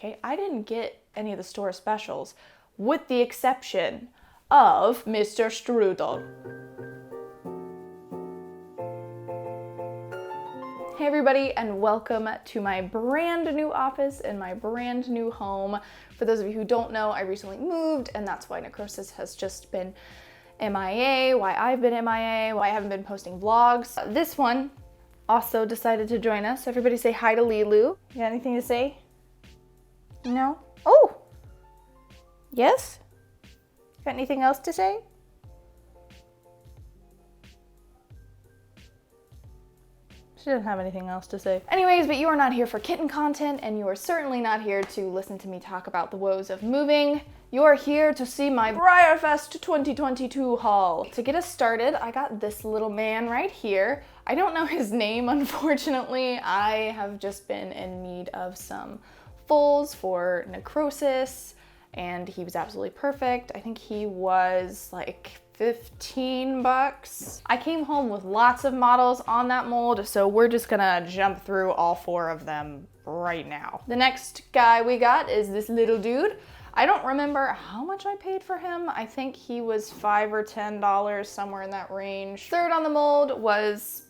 Okay, I didn't get any of the store specials, with the exception of Mr. Strudel. Hey everybody, and welcome to my brand new office in my brand new home. For those of you who don't know, I recently moved, and that's why Necrosis has just been MIA, why I've been MIA, why I haven't been posting vlogs. This one also decided to join us. Everybody say hi to Lilu. You got anything to say? No? Oh! Yes? Got anything else to say? She doesn't have anything else to say. Anyways, but you are not here for kitten content, and you are certainly not here to listen to me talk about the woes of moving. You are here to see my Breyerfest 2022 haul. To get us started, I got this little man right here. I don't know his name, unfortunately. I have just been in need of some fulls for Necrosis, and he was absolutely perfect. I think he was like 15 bucks. I came home with lots of models on that mold, so we're just gonna jump through all 4 of them right now. The next guy we got is this little dude. I don't remember how much I paid for him. I think he was $5 or $10, somewhere in that range. Third on the mold was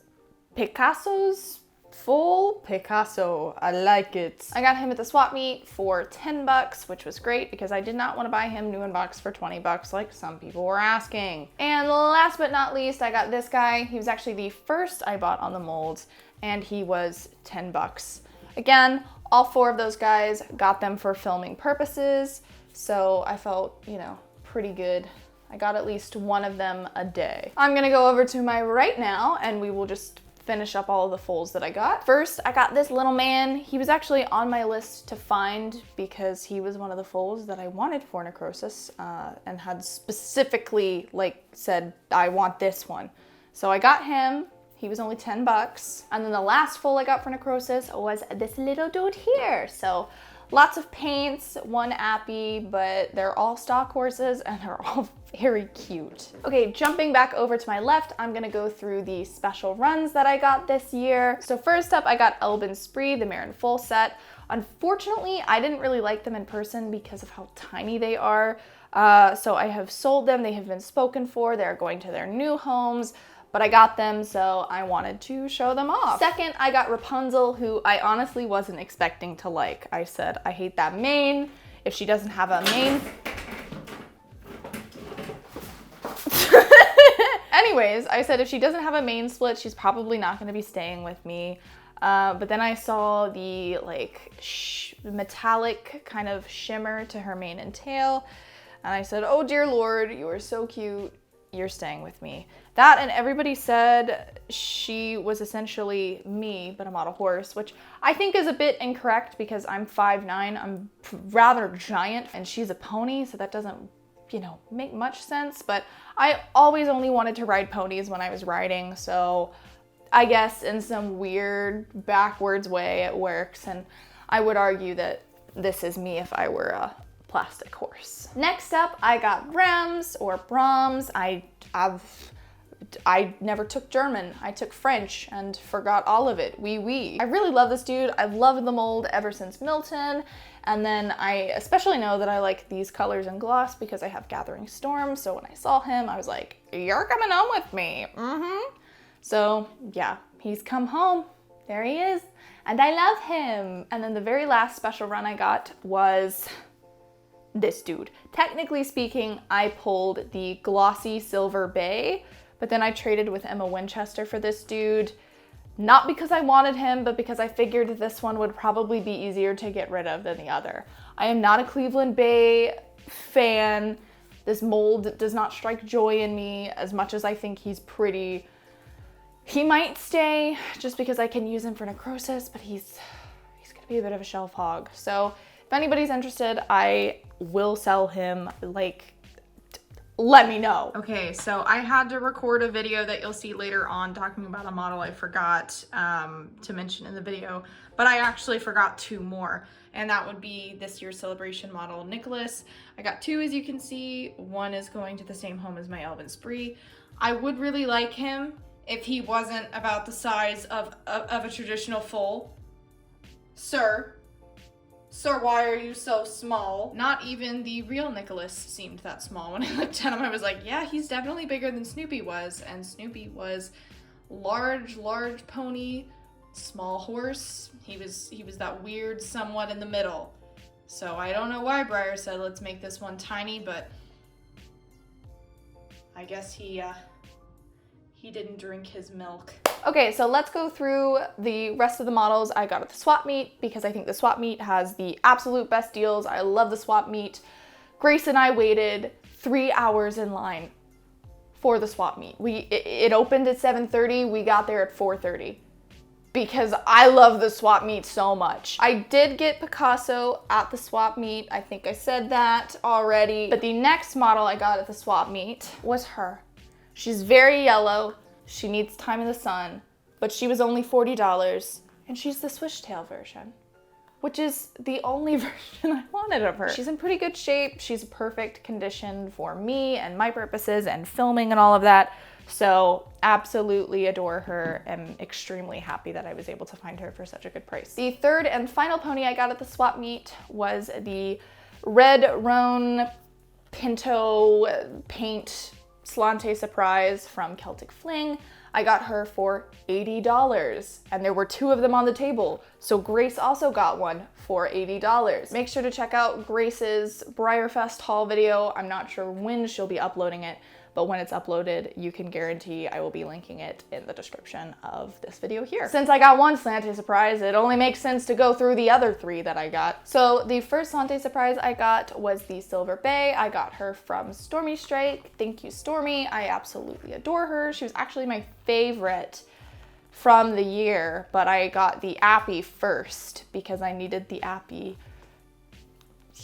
Picasso's full Picasso. I like it. I got him at the swap meet for 10 bucks, which was great because I did not want to buy him new in box for 20 bucks like some people were asking. And last but not least, I got this guy. He was actually the first I bought on the molds, and he was 10 bucks. Again, all 4 of those guys got them for filming purposes, so I felt, you know, pretty good. I got at least one of them a day. I'm gonna go over to my right now, and we will just finish up all of the fulls that I got. First, I got this little man. He was actually on my list to find because he was one of the fulls that I wanted for Necrosis, and had specifically like said, I want this one. So I got him. He was only 10 bucks. And then the last full I got for Necrosis was this little dude here. So lots of paints, one appy, but they're all stock horses and they're all very cute. Okay, jumping back over to my left, I'm gonna go through the special runs that I got this year. So first up, I got Elben Spree, the Marin full set. Unfortunately, I didn't really like them in person because of how tiny they are. So I have sold them, they have been spoken for, they're going to their new homes, but I got them, so I wanted to show them off. Second, I got Rapunzel, who I honestly wasn't expecting to like. I said, I hate that mane. If she doesn't have a mane... Anyways, I said if she doesn't have a mane split, she's probably not gonna be staying with me. But then I saw the like metallic kind of shimmer to her mane and tail, and I said, oh dear Lord, you are so cute. You're staying with me. That, and everybody said she was essentially me, but a model horse, which I think is a bit incorrect because I'm 5'9", I'm rather giant, and she's a pony, so that doesn't, you know, make much sense, but I always only wanted to ride ponies when I was riding, so I guess in some weird backwards way it works, and I would argue that this is me if I were a plastic horse. Next up, I got Brahms or Brahms. I never took German. I took French and forgot all of it. Oui. I really love this dude. I've loved the mold ever since Milton. And then I especially know that I like these colors and gloss because I have Gathering Storm. So when I saw him, I was like, you're coming home with me. So yeah, he's come home. There he is. And I love him. And then the very last special run I got was this dude. Technically speaking, I pulled the glossy Silver Bay, but then I traded with Emma Winchester for this dude. Not because I wanted him, but because I figured this one would probably be easier to get rid of than the other. I am not a Cleveland Bay fan. This mold does not strike joy in me as much as I think he's pretty. He might stay just because I can use him for Necrosis, but he's gonna be a bit of a shelf hog. So if anybody's interested, I will sell him, like, let me know. Okay, so I had to record a video that you'll see later on talking about a model I forgot to mention in the video, but I actually forgot 2 more, and that would be this year's celebration model, Nicholas. I got 2, as you can see. One is going to the same home as my Elben Spree. I would really like him if he wasn't about the size of a traditional full. Sir, "Sir, why are you so small?" Not even the real Nicholas seemed that small. When I looked at him, I was like, yeah, he's definitely bigger than Snoopy was. And Snoopy was large pony, small horse. He was that weird somewhat in the middle. So I don't know why Breyer said let's make this one tiny, but I guess he didn't drink his milk. Okay, so let's go through the rest of the models I got at the swap meet, because I think the swap meet has the absolute best deals. I love the swap meet. Grace and I waited 3 hours in line for the swap meet. It opened at 7:30, we got there at 4:30. Because I love the swap meet so much. I did get Picasso at the swap meet. I think I said that already. But the next model I got at the swap meet was her. She's very yellow. She needs time in the sun, but she was only $40, and she's the swishtail version, which is the only version I wanted of her. She's in pretty good shape. She's perfect condition for me and my purposes and filming and all of that. So absolutely adore her. I'm extremely happy that I was able to find her for such a good price. The third and final pony I got at the swap meet was the Red Roan Pinto Paint Slante Surprise from Celtic Fling. I got her for $80, and there were 2 of them on the table. So Grace also got one for $80. Make sure to check out Grace's Breyerfest haul video. I'm not sure when she'll be uploading it, but when it's uploaded, you can guarantee I will be linking it in the description of this video here. Since I got one Slante Surprise, it only makes sense to go through the other 3 that I got. So the first Slante Surprise I got was the Silver Bay. I got her from Stormy Strike. Thank you, Stormy. I absolutely adore her. She was actually my favorite from the year, but I got the Appy first because I needed the Appy,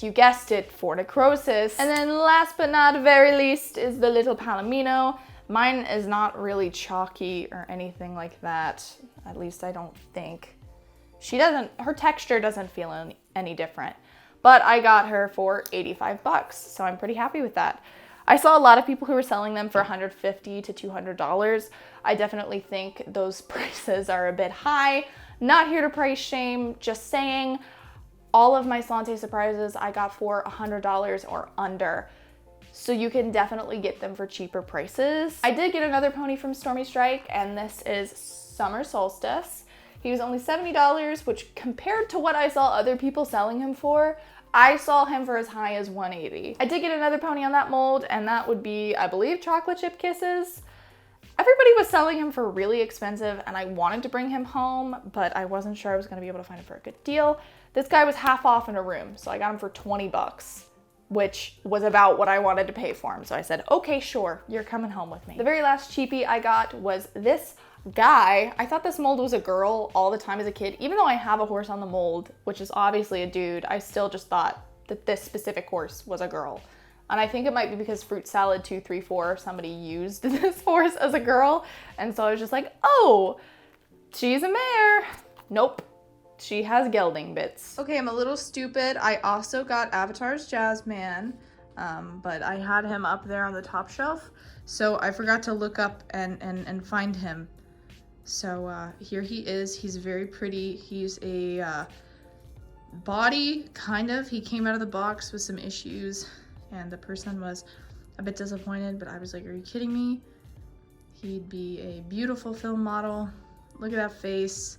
you guessed it, for necrosis. And then last but not very least is the little Palomino. Mine is not really chalky or anything like that. At least I don't think. Her texture doesn't feel any different, but I got her for $85, so I'm pretty happy with that. I saw a lot of people who were selling them for $150 to $200. I definitely think those prices are a bit high. Not here to price shame, just saying. All of my Slante Surprises I got for $100 or under, so you can definitely get them for cheaper prices. I did get another pony from Stormy Strike, and this is Summer Solstice. He was only $70, which compared to what I saw other people selling him for, I saw him for as high as $180. I did get another pony on that mold, and that would be, I believe, Chocolate Chip Kisses. Everybody was selling him for really expensive, and I wanted to bring him home, but I wasn't sure I was gonna be able to find him for a good deal. This guy was half off in a room, so I got him for $20, which was about what I wanted to pay for him. So I said, okay, sure, you're coming home with me. The very last cheapie I got was this guy. I thought this mold was a girl all the time as a kid. Even though I have a horse on the mold, which is obviously a dude, I still just thought that this specific horse was a girl. And I think it might be because Fruit Salad 234, somebody used this horse as a girl. And so I was just like, oh, she's a mare. Nope. She has gelding bits. Okay, I'm a little stupid. I also got Avatar's Jazzman, but I had him up there on the top shelf, so I forgot to look up and find him. So here he is. He's very pretty. He's a body, kind of. He came out of the box with some issues, and the person was a bit disappointed, but I was like, are you kidding me? He'd be a beautiful film model. Look at that face.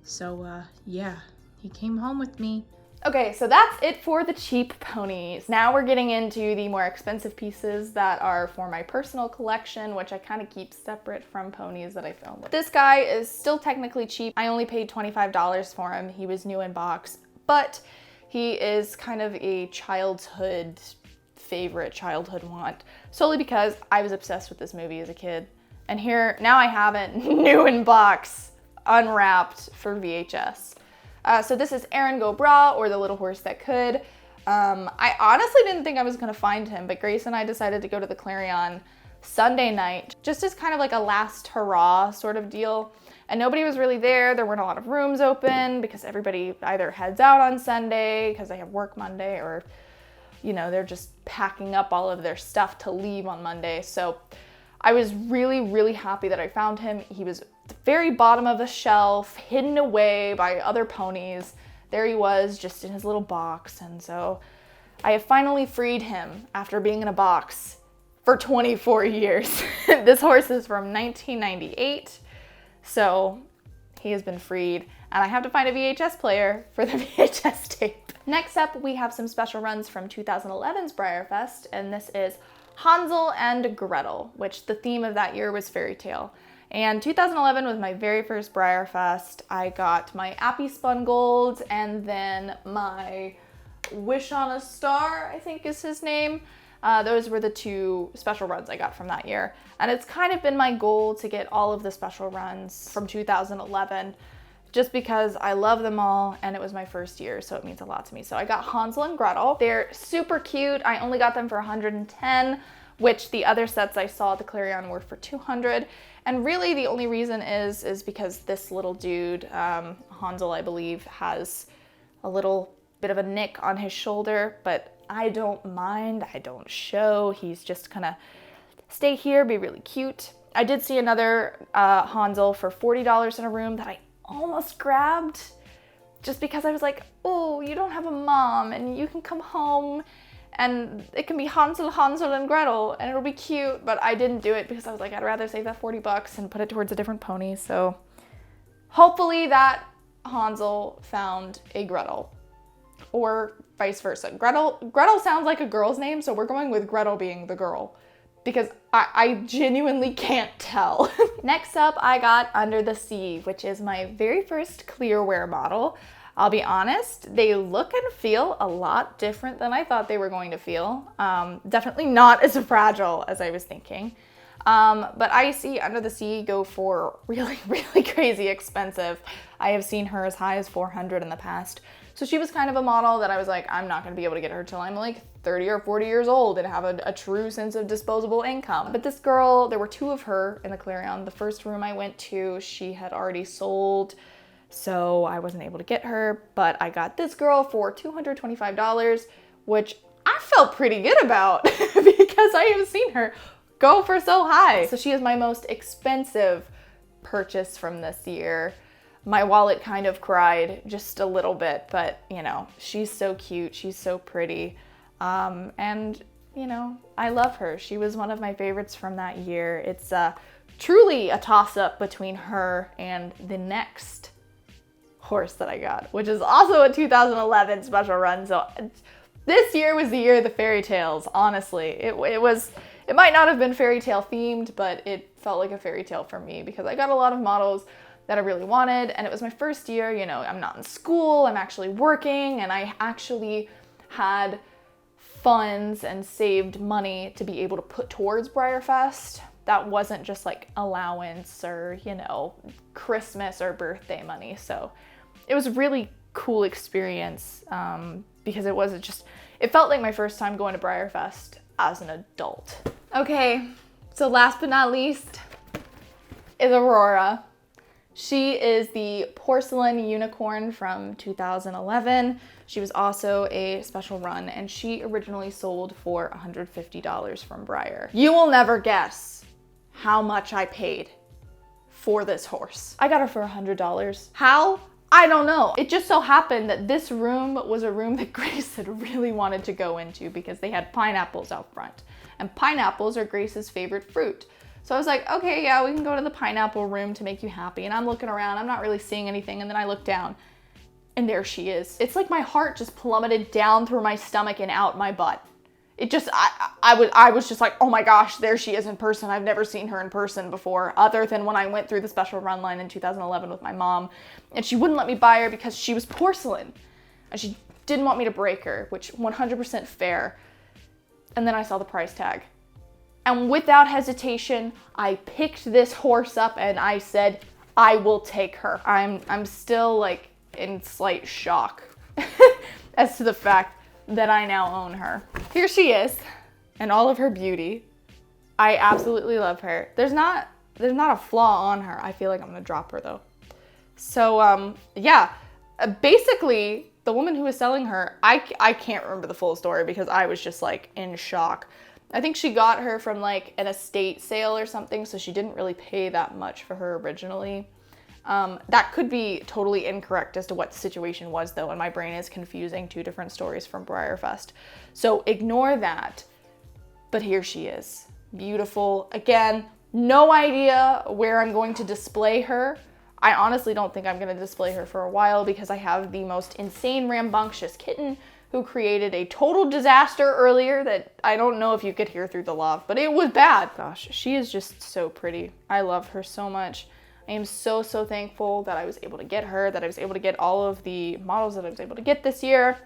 So yeah, he came home with me. Okay, so that's it for the cheap ponies. Now we're getting into the more expensive pieces that are for my personal collection, which I kind of keep separate from ponies that I film with. This guy is still technically cheap. I only paid $25 for him. He was new in box, but he is kind of a childhood favorite, childhood want, solely because I was obsessed with this movie as a kid. And here, now I have it new in box, unwrapped for VHS. So this is Aaron Go Bra, or the little horse that could. I honestly didn't think I was gonna find him, but Grace and I decided to go to the Clarion Sunday night, just as kind of like a last hurrah sort of deal. And nobody was really there. There weren't a lot of rooms open because everybody either heads out on Sunday because they have work Monday, or you know, they're just packing up all of their stuff to leave on Monday. So I was really, really happy that I found him. He was at the very bottom of the shelf, hidden away by other ponies. there he was just in his little box. And so I have finally freed him after being in a box for 24 years. This horse is from 1998. So he has been freed, and I have to find a VHS player for the VHS tape. Next up, we have some special runs from 2011's Breyerfest, and this is Hansel and Gretel, which the theme of that year was fairy tale. And 2011 was my very first Breyerfest. I got my Appy Spun Gold and then my Wish on a Star, I think is his name. Those were the two special runs I got from that year. And it's kind of been my goal to get all of the special runs from 2011 just because I love them all and it was my first year, so it means a lot to me. So I got Hansel and Gretel. They're super cute. I only got them for 110, which the other sets I saw at the Clarion were for 200. And really the only reason is because this little dude, Hansel, I believe, has a little bit of a nick on his shoulder, but I don't mind, I don't show. He's just gonna stay here, be really cute. I did see another Hansel for $40 in a room that I almost grabbed just because I was like, oh, you don't have a mom and you can come home and it can be Hansel, and Gretel and it'll be cute, but I didn't do it because I was like, I'd rather save that 40 bucks and put it towards a different pony. So hopefully that Hansel found a Gretel. Or vice versa. Gretel sounds like a girl's name, so we're going with Gretel being the girl because I genuinely can't tell. Next up, I got Under the Sea, which is my very first clearwear model. I'll be honest, they look and feel a lot different than I thought they were going to feel. Definitely not as fragile as I was thinking. But I see Under the Sea go for really, really crazy expensive. I have seen her as high as 400 in the past. So she was kind of a model that I was like, I'm not gonna be able to get her till I'm like 30 or 40 years old and have a true sense of disposable income. But this girl, there were two of her in the Clarion. The first room I went to, she had already sold, so I wasn't able to get her, but I got this girl for $225, which I felt pretty good about because I have seen her go for so high. So she is my most expensive purchase from this year. My wallet kind of cried just a little bit, but you know, she's so cute, she's so pretty, and you know, I love her. She was one of my favorites from that year. It's truly a toss-up between her and the next horse that I got, which is also a 2011 special run. So this year was the year of the fairy tales, honestly. It might not have been fairy tale themed, but it felt like a fairy tale for me because I got a lot of models that I really wanted, and it was my first year. You know, I'm not in school, I'm actually working, and I actually had funds and saved money to be able to put towards Breyerfest. That wasn't just like allowance or, you know, Christmas or birthday money. So it was a really cool experience because it felt like my first time going to Breyerfest as an adult. Okay, so last but not least is Aurora. She is the porcelain unicorn from 2011. She was also a special run, and she originally sold for $150 from Breyer. You will never guess how much I paid for this horse. I got her for $100. How? I don't know. It just so happened that this room was a room that Grace had really wanted to go into because they had pineapples out front, and pineapples are Grace's favorite fruit. So I was like, okay, yeah, we can go to the pineapple room to make you happy. And I'm looking around, I'm not really seeing anything. And then I look down and there she is. It's like my heart just plummeted down through my stomach and out my butt. It just, I was just like, oh my gosh, there she is in person. I've never seen her in person before, other than when I went through the special run line in 2011 with my mom. And she wouldn't let me buy her because she was porcelain. And she didn't want me to break her, which 100% fair. And then I saw the price tag. And without hesitation, I picked this horse up and I said, I will take her. I'm still like in slight shock as to the fact that I now own her. Here she is in all of her beauty. I absolutely love her. There's not a flaw on her. I feel like I'm gonna drop her though. So yeah, basically the woman who was selling her, I can't remember the full story because I was just like in shock. I think she got her from like an estate sale or something, so she didn't really pay that much for her originally. That could be totally incorrect as to what the situation was though, and my brain is confusing two different stories from Breyerfest. So ignore that, but here she is. Beautiful. Again, no idea where I'm going to display her. I honestly don't think I'm gonna display her for a while because I have the most insane rambunctious kitten who created a total disaster earlier that I don't know if you could hear through the loft, but it was bad. Gosh, she is just so pretty. I love her so much. I am so, so thankful that I was able to get her, that I was able to get all of the models that I was able to get this year.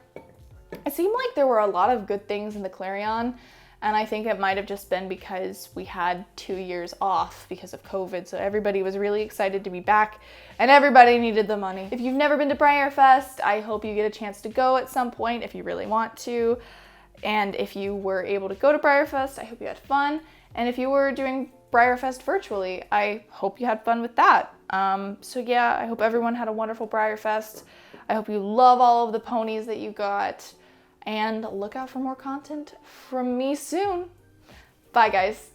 It seemed like there were a lot of good things in the Clarion, and I think it might have just been because we had 2 years off because of COVID. So everybody was really excited to be back and everybody needed the money. If you've never been to Breyerfest, I hope you get a chance to go at some point if you really want to. And if you were able to go to Breyerfest, I hope you had fun. And if you were doing Breyerfest virtually, I hope you had fun with that. So yeah, I hope everyone had a wonderful Breyerfest. I hope you love all of the ponies that you got. And look out for more content from me soon. Bye, guys.